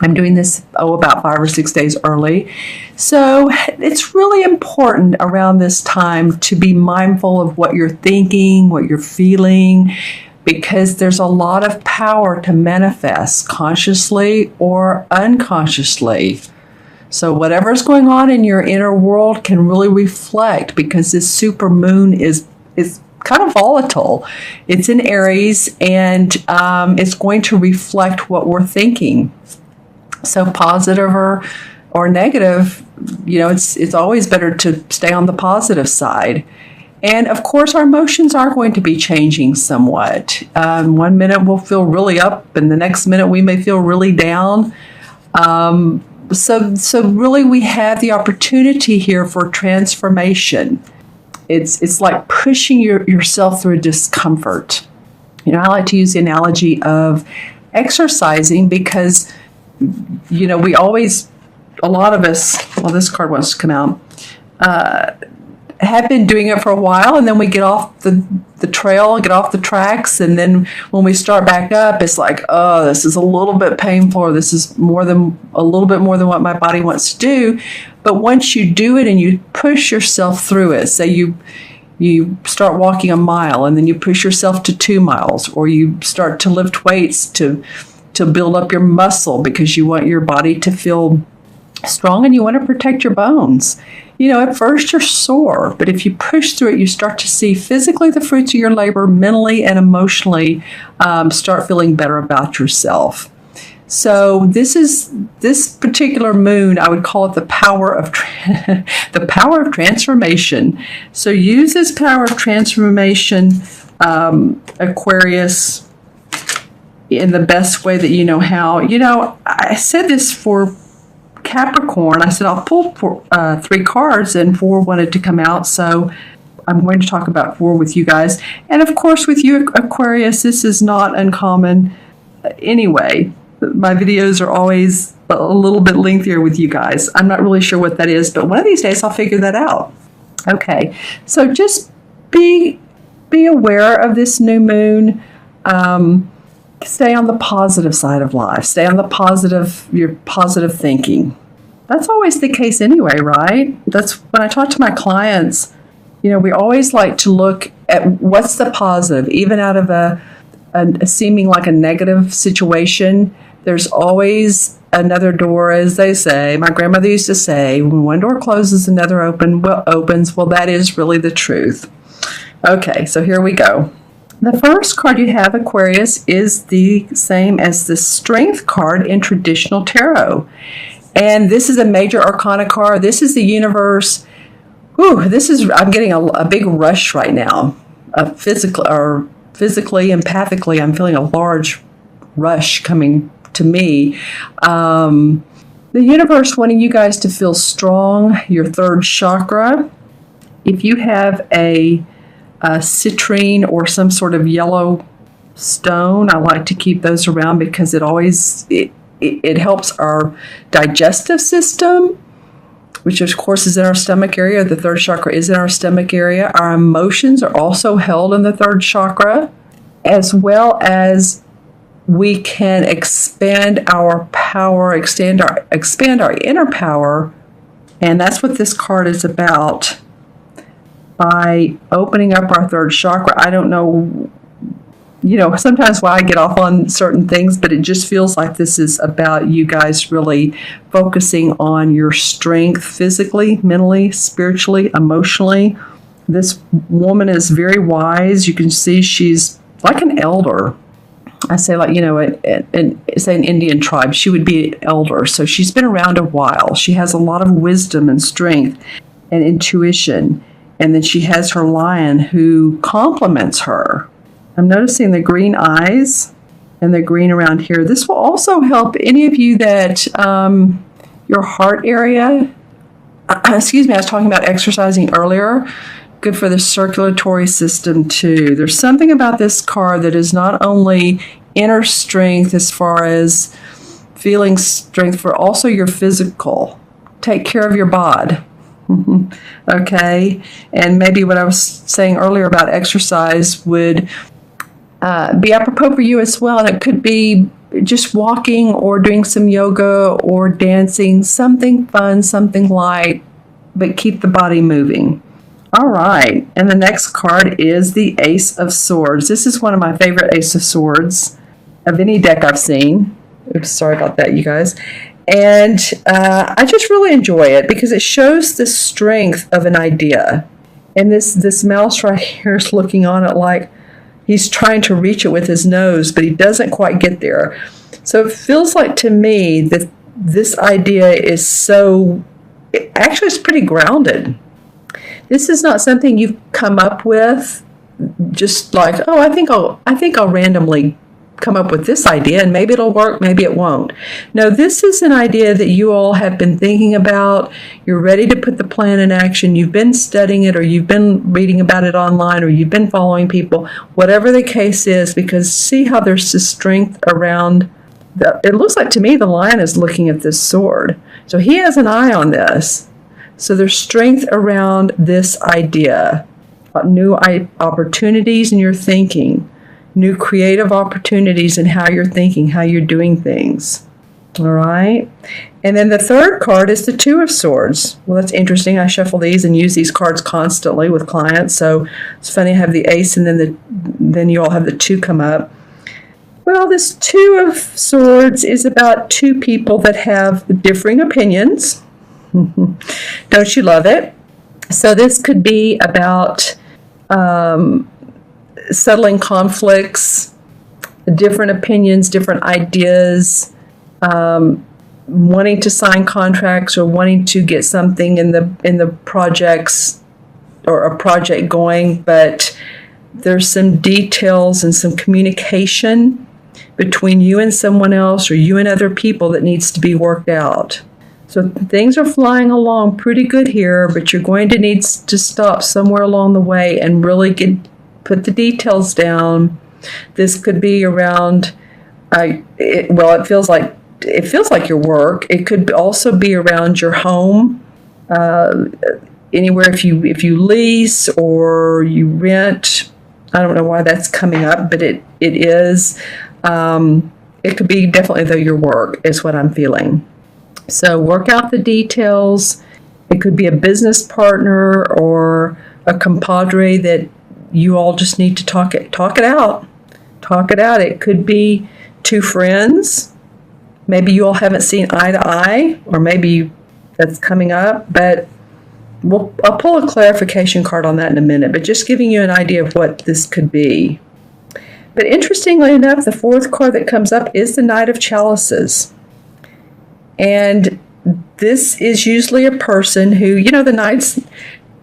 I'm doing this, about 5 or 6 days early. So it's really important around this time to be mindful of what you're thinking, what you're feeling, because there's a lot of power to manifest consciously or unconsciously. So whatever's going on in your inner world can really reflect, because this super moon is kind of volatile. It's in Aries, and it's going to reflect what we're thinking. So positive or negative, it's always better to stay on the positive side. And of course, our emotions are going to be changing somewhat. One minute we'll feel really up, and the next minute we may feel really down. So really, we have the opportunity here for transformation. It's like pushing yourself through discomfort. I like to use the analogy of exercising, because we always, a lot of us, well, this card wants to come out, have been doing it for a while, and then we get off the trail, get off the tracks, and then when we start back up, it's like, oh, this is a little bit painful, or this is a little bit more than what my body wants to do. But once you do it and you push yourself through it, say you start walking a mile, and then you push yourself to 2 miles, or you start to lift weights to build up your muscle, because you want your body to feel strong and you want to protect your bones. At first you're sore, but if you push through it, you start to see physically the fruits of your labor, mentally and emotionally start feeling better about yourself. So this particular moon, I would call it the power of the power of transformation. So use this power of transformation, Aquarius, in the best way that you know how. I said this for Capricorn. I said I'll pull 3 cards, and 4 wanted to come out, so I'm going to talk about 4 with you guys. And of course, with you, Aquarius, this is not uncommon anyway. My videos are always a little bit lengthier with you guys. I'm not really sure what that is, but one of these days I'll figure that out. Okay, so just be aware of this new moon. Stay on the positive side of life. Stay on your positive thinking. That's always the case anyway, right? That's when I talk to my clients, we always like to look at what's the positive. Even out of a seeming like a negative situation, there's always another door, as they say. My grandmother used to say, when one door closes, another opens. Well, that is really the truth. Okay, so here we go. The first card you have, Aquarius, is the same as the Strength card in traditional tarot. And this is a major arcana card. This is the universe. I'm getting a big rush right now. Physically, empathically, I'm feeling a large rush coming to me. The universe wanting you guys to feel strong, your 3rd chakra. If you have a citrine or some sort of yellow stone, I like to keep those around, because it helps our digestive system, which of course is in our stomach area. The 3rd chakra is in our stomach area. Our emotions are also held in the 3rd chakra, as well as we can expand our power, expand our inner power, and that's what this card is about. By opening up our 3rd chakra. I don't know, sometimes why I get off on certain things, but it just feels like this is about you guys really focusing on your strength physically, mentally, spiritually, emotionally. This woman is very wise. You can see she's like an elder. I say, like, say an Indian tribe, she would be an elder. So she's been around a while. She has a lot of wisdom and strength and intuition. And then she has her lion who complements her. I'm noticing the green eyes and the green around here. This will also help any of you that your heart area, excuse me, I was talking about exercising earlier. Good for the circulatory system too. There's something about this card that is not only inner strength as far as feeling strength, but also your physical. Take care of your bod. Okay, and maybe what I was saying earlier about exercise would be apropos for you as well, and it could be just walking or doing some yoga or dancing, something fun, something light, but keep the body moving. All right, and the next card is the Ace of Swords. This is one of my favorite Ace of Swords of any deck I've seen. Oops, sorry about that, you guys. And I just really enjoy it because it shows the strength of an idea. And this mouse right here is looking on it like he's trying to reach it with his nose, but he doesn't quite get there. So it feels like to me that this idea is actually it's pretty grounded. This is not something you've come up with just like, oh, I think I'll randomly come up with this idea and maybe it'll work, maybe it won't. No, this is an idea that you all have been thinking about. You're ready to put the plan in action. You've been studying it, or you've been reading about it online, or you've been following people, whatever the case is, because see how there's this strength around it looks like to me the lion is looking at this sword. So he has an eye on this. So there's strength around this idea, new opportunities in your thinking, new creative opportunities in how you're thinking, how you're doing things. All right. And then the third card is the Two of Swords. Well, that's interesting. I shuffle these and use these cards constantly with clients. So it's funny I have the ace and then you all have the two come up. Well, this Two of Swords is about two people that have differing opinions. Don't you love it? So this could be about settling conflicts, different opinions, different ideas, wanting to sign contracts or wanting to get something in the projects or a project going, but there's some details and some communication between you and someone else or you and other people that needs to be worked out. So things are flying along pretty good here, but you're going to need to stop somewhere along the way and really put the details down. This could be around, it feels like your work. It could also be around your home, anywhere if you lease or you rent. I don't know why that's coming up, but it is. It could be definitely though your work is what I'm feeling. So work out the details. It could be a business partner or a compadre that you all just need to talk it out. Talk it out. It could be two friends. Maybe you all haven't seen eye to eye, or maybe that's coming up. But I'll pull a clarification card on that in a minute, but just giving you an idea of what this could be. But interestingly enough, the fourth card that comes up is the Knight of Chalices. And this is usually a person who, the knight's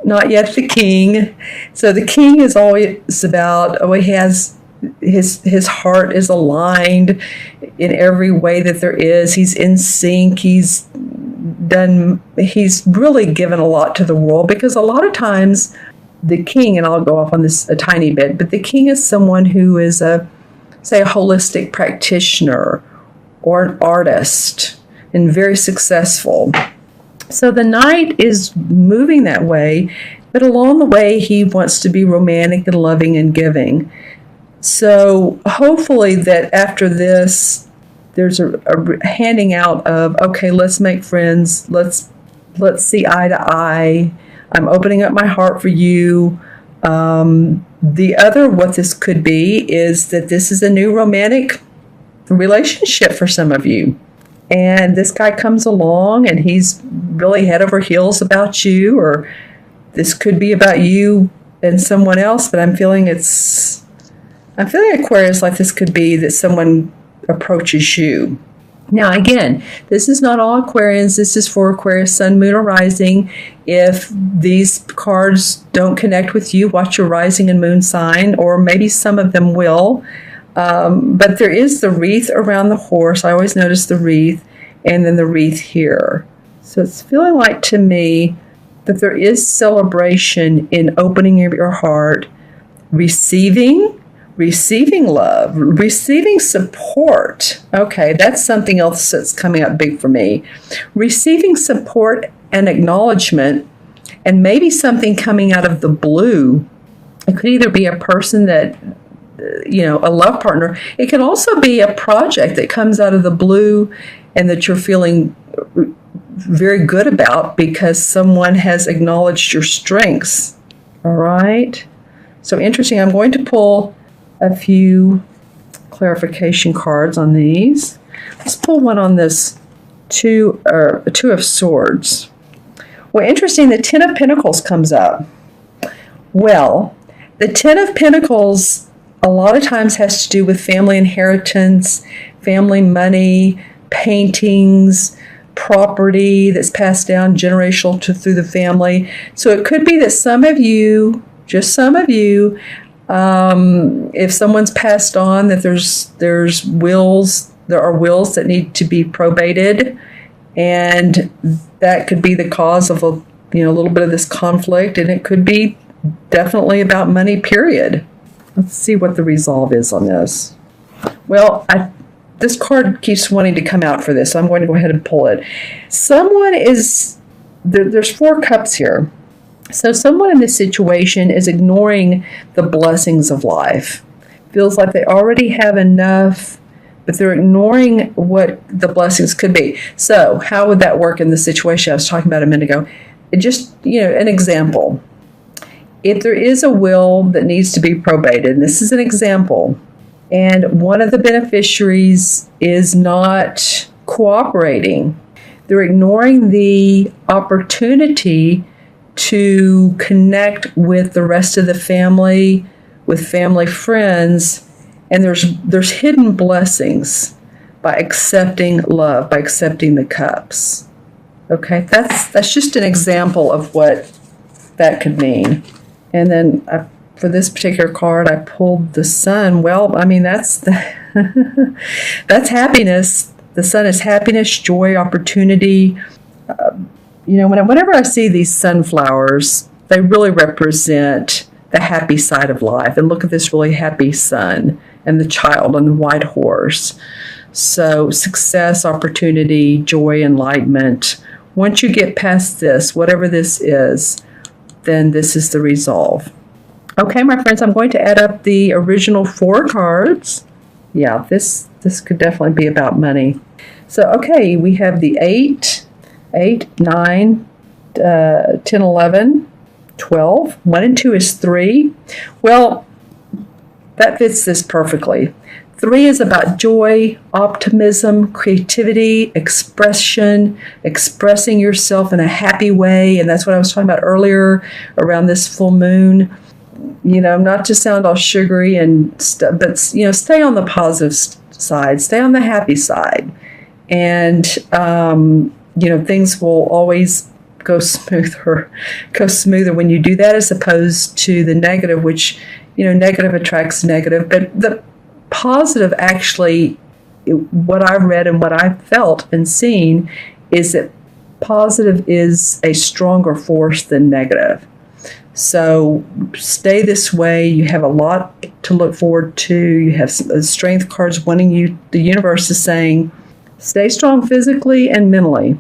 not yet the king. So the king is always about, he has his heart is aligned in every way that there is. He's in sync. He's really given a lot to the world, because a lot of times the king, and I'll go off on this a tiny bit, but the king is someone who is a holistic practitioner or an artist and very successful. So the knight is moving that way, but along the way he wants to be romantic and loving and giving. So hopefully that after this, there's a handing out of, okay, let's make friends. Let's see eye to eye. I'm opening up my heart for you. What this could be is that this is a new romantic relationship for some of you. And this guy comes along and he's really head over heels about you, or this could be about you and someone else, but I'm feeling Aquarius, like this could be that someone approaches you. Now, again, this is not all Aquarians. This is for Aquarius, Sun, Moon, or Rising. If these cards don't connect with you, watch your Rising and Moon sign, or maybe some of them will. But there is the wreath around the horse. I always notice the wreath, and then the wreath here. So it's feeling like to me that there is celebration in opening your heart, receiving love, receiving support. Okay, that's something else that's coming up big for me. Receiving support and acknowledgement, and maybe something coming out of the blue. It could either be a person that a love partner. It can also be a project that comes out of the blue and that you're feeling very good about because someone has acknowledged your strengths. All right. So interesting. I'm going to pull a few clarification cards on these. Let's pull one on this two of Swords. Well, interesting. The Ten of Pentacles comes up. Well, the Ten of Pentacles a lot of times has to do with family inheritance, family money, paintings, property that's passed down generational through the family. So it could be that some of you, just some of you, if someone's passed on, that there are wills that need to be probated, and that could be the cause of a little bit of this conflict, and it could be definitely about money, period. Let's see what the resolve is on this. Well, this card keeps wanting to come out for this, so I'm going to go ahead and pull it. Someone is, there's 4 cups here. So someone in this situation is ignoring the blessings of life. Feels like they already have enough, but they're ignoring what the blessings could be. So how would that work in the situation I was talking about a minute ago? An example. If there is a will that needs to be probated, and this is an example, and one of the beneficiaries is not cooperating, they're ignoring the opportunity to connect with the rest of the family, with family friends, and there's hidden blessings by accepting love, by accepting the cups. Okay, that's just an example of what that could mean. And then for this particular card, I pulled the Sun. Well, I mean, that's happiness. The Sun is happiness, joy, opportunity. Whenever I see these sunflowers, they really represent the happy side of life. And look at this really happy sun and the child and the white horse. So success, opportunity, joy, enlightenment. Once you get past this, whatever this is, then this is the resolve. Okay, my friends, I'm going to add up the original 4 cards. Yeah, this could definitely be about money. So, okay, we have the 8, 9, 10, 11, 12. 1 and 2 is 3. Well, that fits this perfectly. 3 is about joy, optimism, creativity, expression, expressing yourself in a happy way. And that's what I was talking about earlier around this full moon. Not to sound all sugary and stuff, but, stay on the positive side, stay on the happy side. And, things will always go smoother when you do that, as opposed to the negative, which, negative attracts negative. But the positive, actually, what I've read and what I've felt and seen is that positive is a stronger force than negative. So stay this way. You have a lot to look forward to. You have strength cards wanting you. The universe is saying, stay strong physically and mentally.